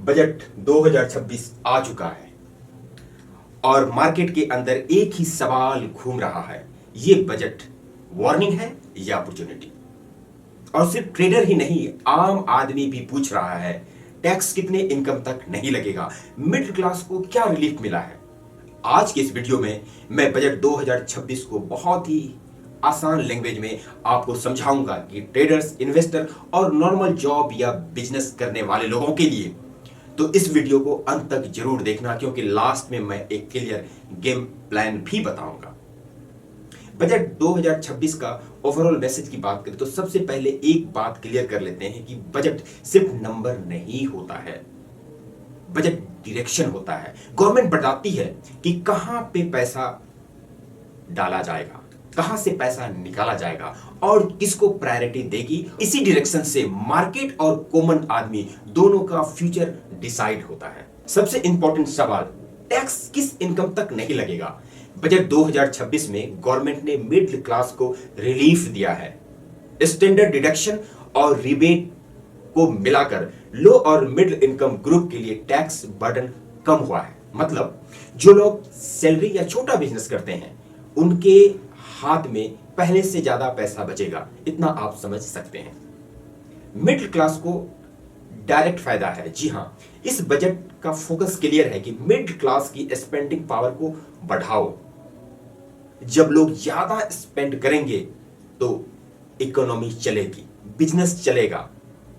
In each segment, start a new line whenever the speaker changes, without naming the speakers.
Budget 2026 आ चुका है और मार्केट के अंदर एक ही सवाल घूम रहा है, ये बजट वार्निंग है या अपॉर्चुनिटी। और सिर्फ ट्रेडर ही नहीं, आम आदमी भी पूछ रहा है टैक्स कितने इनकम तक नहीं लगेगा, मिडिल क्लास को क्या रिलीफ मिला है। आज के इस वीडियो में मैं बजट 2026 को बहुत ही आसान लैंग्वेज में आपको समझाऊंगा कि ट्रेडर्स, इन्वेस्टर और नॉर्मल जॉब या बिजनेस करने वाले लोगों के लिए तो इस वीडियो को अंत तक जरूर देखना, क्योंकि लास्ट में मैं एक क्लियर गेम प्लान भी बताऊंगा। बजट 2026 का ओवरऑल मैसेज की बात करें तो सबसे पहले एक बात क्लियर कर लेते हैं कि बजट सिर्फ नंबर नहीं होता है, बजट डायरेक्शन होता है। गवर्नमेंट बताती है कि कहां पे पैसा डाला जाएगा, कहां से पैसा निकाला जाएगा और किसको प्रायोरिटी देगी। इसी डायरेक्शन से मार्केट और कॉमन आदमी दोनों का फ्यूचर डिसाइड होता है। सबसे इंपॉर्टेंट सवाल, टैक्स किस इनकम तक नहीं लगेगा। बजट 2026 में गवर्नमेंट ने मिडिल क्लास को रिलीफ दिया है। स्टैंडर्ड डिडक्शन और रिबेट को मिलाकर लो और मिडिल इनकम ग्रुप के लिए टैक्स बर्डन कम हुआ है। मतलब जो लोग सैलरी या छोटा बिजनेस करते हैं उनके हाथ में पहले से ज्यादा पैसा बचेगा, इतना आप समझ सकते हैं। मिडिल क्लास को डायरेक्ट फायदा है। जी हां, इस बजट का फोकस क्लियर है कि मिडिल क्लास की स्पेंडिंग पावर को बढ़ाओ। जब लोग ज्यादा स्पेंड करेंगे तो इकोनॉमी चलेगी, बिजनेस चलेगा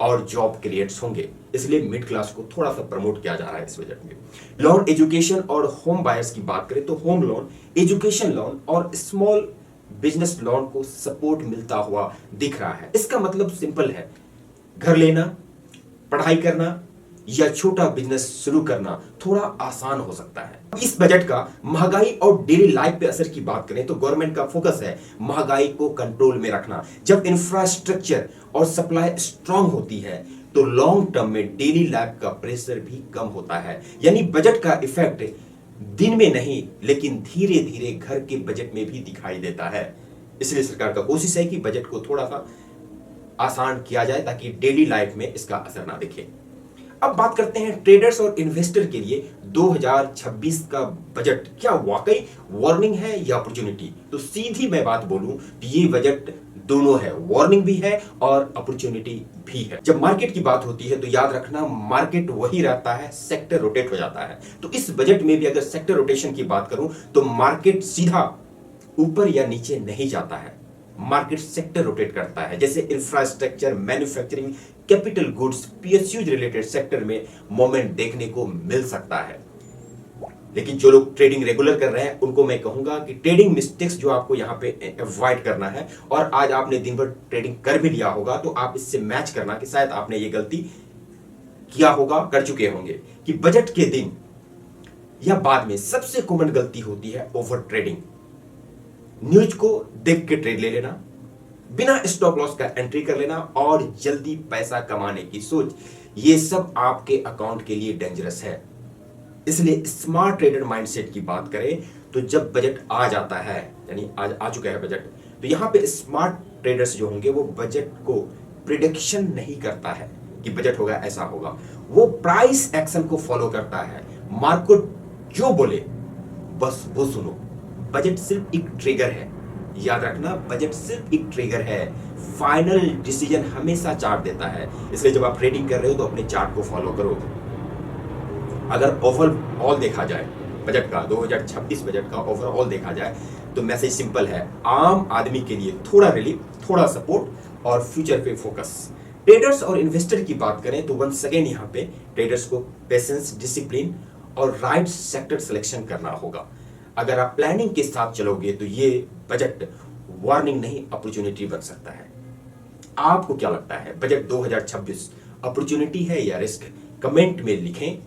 और जॉब क्रिएट्स होंगे। इसलिए मिडिल क्लास को थोड़ा सा प्रमोट किया जा रहा है इस बजट में। लोन, एजुकेशन और होम बायर्स की बात करें तो होम लोन, एजुकेशन लोन और स्मॉल बिजनेस लोन को सपोर्ट मिलता हुआ दिख रहा है। इसका मतलब सिंपल है, घर लेना, पढ़ाई करना या छोटा बिजनेस शुरू करना थोड़ा आसान हो सकता है। इस बजट का महंगाई और डेली लाइफ पे असर की बात करें तो गवर्नमेंट का फोकस है महंगाई को कंट्रोल में रखना। जब इंफ्रास्ट्रक्चर और सप्लाई स्ट्रांग होती है तो लॉन्ग टर्म में डेली लाइफ का प्रेशर भी कम होता है। यानी बजट का इफेक्ट दिन में नहीं लेकिन धीरे धीरे घर के बजट में भी दिखाई देता है। इसलिए सरकार का कोशिश है कि बजट को थोड़ा सा आसान किया जाए ताकि डेली लाइफ में इसका असर ना दिखे। अब बात करते हैं ट्रेडर्स और इन्वेस्टर के लिए 2026 का बजट क्या वाकई वार्निंग है या अपॉर्चुनिटी। तो सीधी मैं बात बोलूं तो ये बजट दोनों है, वार्निंग भी है और अपॉर्चुनिटी भी है। जब मार्केट की बात होती है तो याद रखना मार्केट वही रहता है, सेक्टर रोटेट हो जाता है। तो इस बजट में भी अगर सेक्टर रोटेशन की बात करूं तो मार्केट सीधा ऊपर या नीचे नहीं जाता है, मार्केट सेक्टर रोटेट करता है। जैसे infrastructure, manufacturing, capital goods, PSUs related sector में मोमेंट देखने को मिल सकता है। लेकिन जो लोग ट्रेडिंग रेगुलर कर रहे हैं उनको मैं कहूंगा कि ट्रेडिंग मिस्टेक्स जो आपको यहां पे अवॉइड करना है, और आज आपने दिन भर ट्रेडिंग कर भी लिया होगा तो आप इससे मैच करना कि शायद आपने ये गलती किया होगा, कर चुके होंगे कि बजट के दिन या बाद में सबसे कॉमन गलती होती है ओवर ट्रेडिंग। न्यूज को देख के ट्रेड ले लेना, बिना स्टॉप लॉस का एंट्री कर लेना और जल्दी पैसा कमाने की सोच, ये सब आपके अकाउंट के लिए डेंजरस है। इसलिए स्मार्ट ट्रेडर माइंडसेट की बात करें तो जब बजट आ जाता है, यानी आज आ चुका है बजट, तो यहां पे स्मार्ट ट्रेडर्स जो होंगे वो बजट को प्रिडिक्शन नहीं करता है कि बजट होगा ऐसा होगा, वो प्राइस एक्शन को फॉलो करता है। मार्केट जो बोले बस वो सुनो। बजट सिर्फ एक ट्रिगर है, याद रखना बजट सिर्फ एक ट्रिगर है, फाइनल डिसीजन हमेशा चार्ट देता है। इसलिए जब आप ट्रेडिंग कर रहे हो तो अपने चार्ट को फॉलो करो। अगर ओवरऑल देखा जाए बजट का, 2026 बजट का ओवरऑल देखा जाए तो मैसेज सिंपल है, आम आदमी के लिए थोड़ा रिलीफ, थोड़ा सपोर्ट और फ्यूचर पे फोकस। ट्रेडर्स और इन्वेस्टर की बात करें तो वंस अगेन यहाँ पे ट्रेडर्स को पेशेंस, डिसिप्लिन और राइट सेक्टर सिलेक्शन करना होगा। अगर आप प्लानिंग के साथ चलोगे तो ये बजट वार्निंग नहीं अपॉर्चुनिटी बन सकता है। आपको क्या लगता है, बजट 2026 अपॉर्चुनिटी है या रिस्क? कमेंट में लिखें।